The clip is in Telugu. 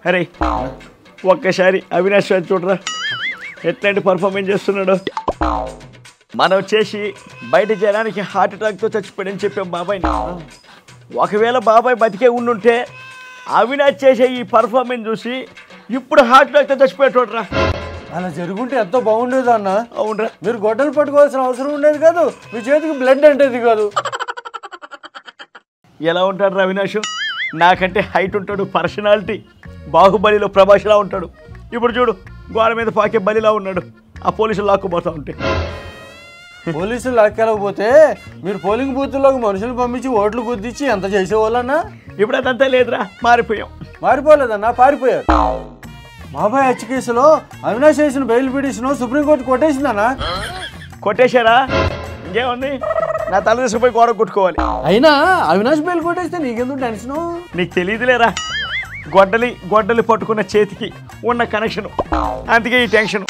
అరే ఒక్కసారి అవినాష్ చూడరా ఎట్లాంటి పర్ఫార్మెన్స్ చేస్తున్నాడు. మనం వచ్చేసి బయట జనానికి హార్ట్ అటాక్తో చచ్చిపోయాడని చెప్పాం బాబాయ్ని. ఒకవేళ బాబాయ్ బతికే ఉండుంటే అవినాష్ చేసే ఈ పర్ఫార్మెన్స్ చూసి ఇప్పుడు హార్ట్ అటాక్తో చచ్చిపోయేటోడ్రా. అలా జరుగుంటే ఎంతో బాగుండేది అన్న. అవునరా, మీరు గొడ్డలు పట్టుకోవాల్సిన అవసరం ఉండేది కాదు, మీ చేతికి బ్లడ్ అంటేది కాదు. ఎలా ఉంటాడు రా అవినాష్? నాకంటే హైట్ ఉంటాడు, పర్సనాలిటీ బాహుబలిలో ప్రభాస్లా ఉంటాడు. ఇప్పుడు చూడు గోడ మీద పాకే బలిలా ఉన్నాడు. ఆ పోలీసులు లాక్కుపోతా ఉంటే పోలీసులు లాక్కెళ్ళకపోతే మీరు పోలింగ్ బూత్లోకి మనుషులు పంపించి ఓట్లు గుద్దించి ఎంత చేసేవాళ్ళన్నా? ఇప్పుడు అదంతా లేదురా, మారిపోయాం. మారిపోలేదన్నా, పారిపోయారు. బాబాయ్ హత్య కేసులో అవినాష్ చేసిన బెయిల్ పిటిషన్ సుప్రీంకోర్టు కొట్టేసిందన్నా. కొట్టేశారా? ఇంకేముంది, నా తల తీసుకుపోయి గోడ కొట్టుకోవాలి. అయినా అవినాష్ బెయిల్ కొట్టేస్తే నీకెందుకు టెన్షను? నీకు తెలియదులేరా, గొడ్డలి పట్టుకున్న చేతికి ఉన్న కనెక్షన్, అందుకే ఈ టెన్షన్.